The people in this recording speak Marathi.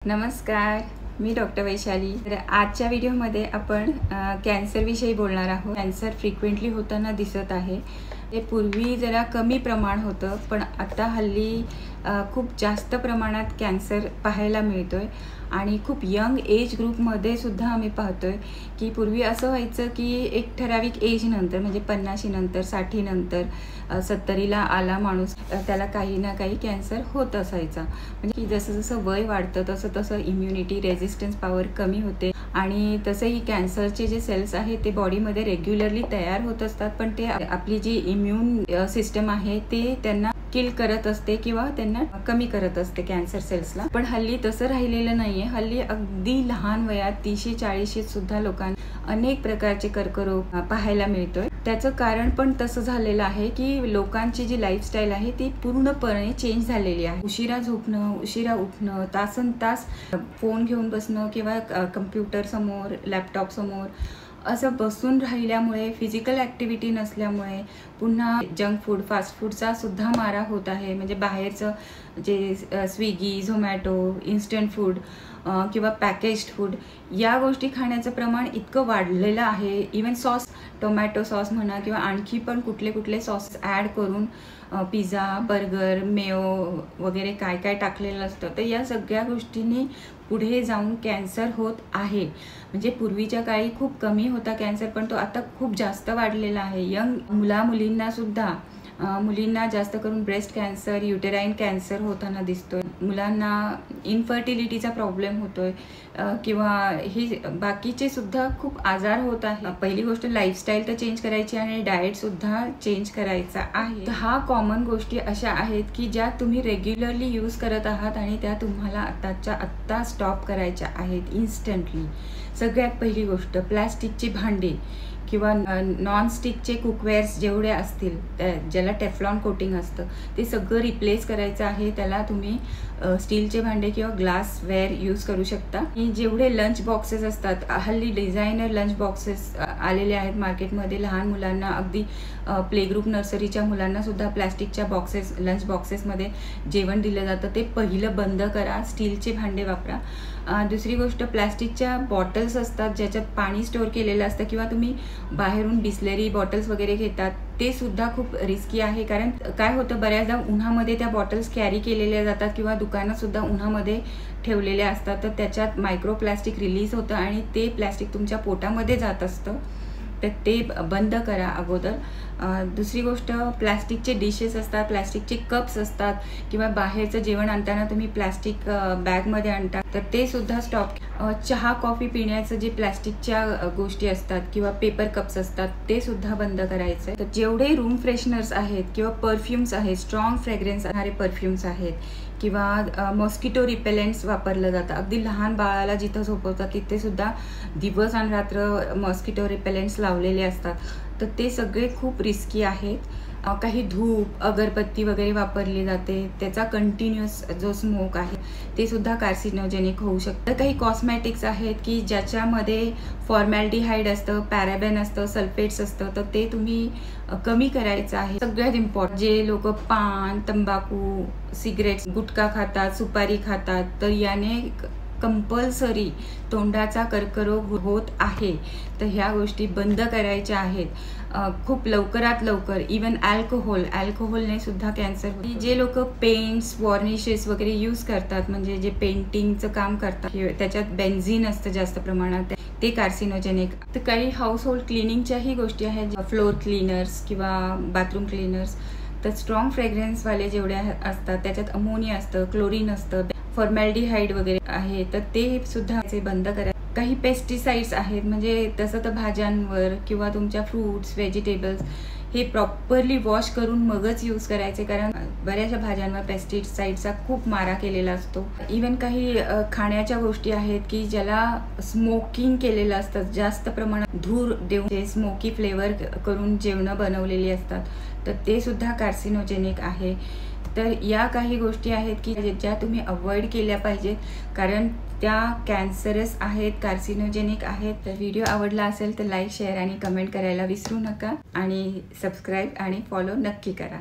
नमस्कार, मी डॉक्टर वैशाली। तर आजच्या व्हिडिओमध्ये आपण कॅन्सर विषयी बोलणार आहोत। कॅन्सर फ्रिक्वेंटली होताना दिसत आहे। ते पूर्वी जरा कमी प्रमाण होतं, पण आता हल्ली खूप जास्त प्रमाणात कॅन्सर पाहायला मिळतोय आणि खूप यंग एज ग्रुपमध्ये सुद्धा आम्ही पाहतोय की पूर्वी असं व्हायचं की एक ठराविक एज नंतर म्हणजे 50 नंतर 60 नंतर 70ला आला माणूस त्याला काही ना काही कॅन्सर होत असायचा। म्हणजे की जसं जसं वय वाढतं तसं तसं इम्युनिटी रेजिस्टन्स पॉवर कमी होते आणि तसंही कॅन्सरचे जे सेल्स आहेत ते बॉडीमध्ये रेग्युलरली तयार होत असतात, पण ते आपली जी इम्यून सिस्टम आहे ते त्यांना किल करत असते किंवा त्यांना कमी करत असते कॅन्सर सेल्सला। पण हल्ली तसं राहिलेलं नाहीये। हल्ली अगदी लहान वयात 30-40 सुद्धा लोकांना अनेक प्रकारचे कर्करोग पाहायला मिळतोय। त्याचं कारण पण तसं झालेलं आहे की लोकांची जी लाईफस्टाईल आहे ती पूर्णपणे चेंज झालेली आहे। उशिरा झोपणं, उशिरा उठणं, तासनतास फोन घेऊन बसणं किंवा कम्प्युटर समोर, लॅपटॉप समोर असं बसून राहिल्यामुळे, फिजिकल ॲक्टिव्हिटी नसल्यामुळे पुन्हा जंक फूड, फास्ट फूडचा सुद्धा मारा होत आहे। म्हणजे बाहेरचं जे स्विगी, झोमॅटो, इन्स्टंट फूड किंवा पॅकेज्ड फूड या गोष्टी खाण्याचं प्रमाण इतकं वाढलेलं आहे। इवन सॉस, टोमॅटो सॉस म्हणा किंवा आणखी पण कुठले कुठले सॉस ॲड करून पिझ्झा, बर्गर, मेयो वगैरे काय काय टाकलेलं असतं। तर या सगळ्या गोष्टींनी पुढे जाऊन कॅन्सर होत आहे। म्हणजे पूर्वीच्या काळी खूप कमी होता कॅन्सर, पण तो आता खूप जास्त वाढलेला आहे। यंग मुलींना सुद्धा मुलींना जास्त करून ब्रेस्ट कॅन्सर, युटेराईन कॅन्सर होताना दिसतोय। मुलांना इनफर्टिलिटीचा प्रॉब्लेम होतोय किंवा हे बाकीचे सुद्धा खूप आजार होत आहे। पहिली गोष्ट लाईफस्टाईल तर चेंज करायची आणि डाएट सुद्धा चेंज करायचा आहे। तर हा कॉमन गोष्टी अशा आहेत की ज्या तुम्ही रेग्युलरली यूज करत आहात आणि त्या तुम्हाला आत्ताच्या आत्ता स्टॉप करायच्या आहेत इन्स्टंटली। सगळ्यात पहिली गोष्ट प्लॅस्टिकची भांडी किंवा नॉनस्टिकचे कुकवेअर्स जेवढे असतील ज्याला टेफ्लॉन कोटिंग असतं ते सगळं रिप्लेस करायचं आहे। त्याला तुम्ही स्टीलचे भांडे किंवा ग्लासवेअर यूज करू शकता। जेवढे लंच बॉक्सेस असतात, हल्ली डिझायनर लंच बॉक्सेस आलेले आहेत मार्केटमध्ये। लहान मुलांना अगदी प्ले ग्रुप नर्सरीच्या मुलांना सुद्धा प्लॅस्टिकच्या बॉक्सेस, लंच बॉक्सेसमध्ये जेवण दिलं जातं ते पहिलं बंद करा। स्टीलचे भांडे वापरा। दुसरी गोष्ट प्लॅस्टिकच्या बॉटल्स असतात ज्याच्यात पाणी स्टोअर केलेलं असतं किंवा तुम्ही बाहेरून बिस्लेरी बॉटल्स वगैरे घेतात ते सुद्धा खूप रिस्की आहे। कारण काय होतं, बऱ्याचदा उन्हामध्ये त्या बॉटल्स कॅरी केलेल्या जातात किंवा दुकानात सुद्धा उन्हामध्ये ठेवलेल्या असतात, तर त्याच्यात मायक्रोप्लास्टिक रिलीज होतं आणि ते प्लॅस्टिक तुमच्या पोटामध्ये जात असतं। तर ते बंद करा अगोदर। दुसरी गोष्ट प्लॅस्टिकचे डिशेस असतात, प्लॅस्टिकचे कप्स असतात किंवा बाहेरचं जेवण आणताना तुम्ही प्लॅस्टिक बॅगमध्ये आणता तर ते सुद्धा स्टॉप। चहा कॉफी पिण्याचं जे प्लॅस्टिकच्या गोष्टी असतात किंवा पेपर कप्स असतात ते सुद्धा बंद करायचं। तर जेवढे रूम फ्रेशनर्स आहेत किंवा परफ्युम्स आहेत, स्ट्रॉंग फ्रेग्रन्स असणारे परफ्युम्स आहेत किंवा मॉस्किटो रिपेलेंट्स वापरलं जातं। अगदी लहान बाळाला जिथं झोपवतात तिथे सुद्धा दिवस आणि रात्र मॉस्किटो रिपेलेंट्स लावलेले असतात, तर ते सगळे खूप रिस्की आहेत। काही धूप, अगरबत्ती वगैरे वापरली जाते, त्याचा कंटिन्युअस जो स्मोक आहे ते सुद्धा कार्सिनोजेनिक होऊ शकतं। काही कॉस्मॅटिक्स आहेत की ज्याच्यामध्ये फॉर्मॅल्डिहाइड असतं, पॅराबेन असतं, सल्फेट्स असतं, तर ते तुम्ही कमी करायचं आहे। सगळ्यात इम्पॉर्टंट, जे लोक पान, तंबाखू, सिगरेट्स, गुटखा खातात, सुपारी खातात, तर याने कंपल्सरी तोंडाचा कर्करोग होत आहे। तर ह्या गोष्टी बंद करायच्या आहेत खूप लवकरात लवकर। इवन अल्कोहोलने सुद्धा कॅन्सर होतो। जे लोक पेंट्स, वॉर्निशेस वगैरे यूज करतात, म्हणजे जे पेंटिंगचं काम करतात, त्याच्यात बेन्झीन असतं जास्त प्रमाणात, ते कार्सिनोजेनिक। तर काही हाऊसहोल्ड क्लिनिंगच्याही गोष्टी आहेत, फ्लोर क्लीनर्स किंवा बाथरूम क्लीनर्स। तर स्ट्रॉंग फ्रेग्रन्सवाले जेवढे असतात त्याच्यात अमोनिया असतं, क्लोरीन असतं, फॉर्मॅल्डिहाइड वगैरे आहे, तर ते सुद्धा बंद करा। काही पेस्टिसाइड्स आहेत, म्हणजे तसं तर भाज्यांवर किंवा तुमच्या फ्रूट्स, व्हेजिटेबल्स हे प्रॉपरली वॉश करून मगच यूज करायचे, कारण बऱ्याचशा भाज्यांवर पेस्टिसाइडचा खूप मारा केलेला असतो। इवन काही खाण्याच्या गोष्टी आहेत की ज्याला स्मोकिंग केलेलं असतं, जास्त प्रमाणात धूर देऊन स्मोकी फ्लेवर करून जेवणं बनवलेली असतात, तर ते सुद्धा कार्सिनोजेनिक आहे। तर या काही गोष्टी आहेत की ज्या तुम्ही अवॉइड केल्या पाहिजेत, कारण त्या कॅन्सरस आहेत, कार्सिनोजेनिक आहेत। तर व्हिडिओ आवडला असेल तर लाईक, शेअर आणि कमेंट करायला विसरू नका आणि सबस्क्राईब आणि फॉलो नक्की करा।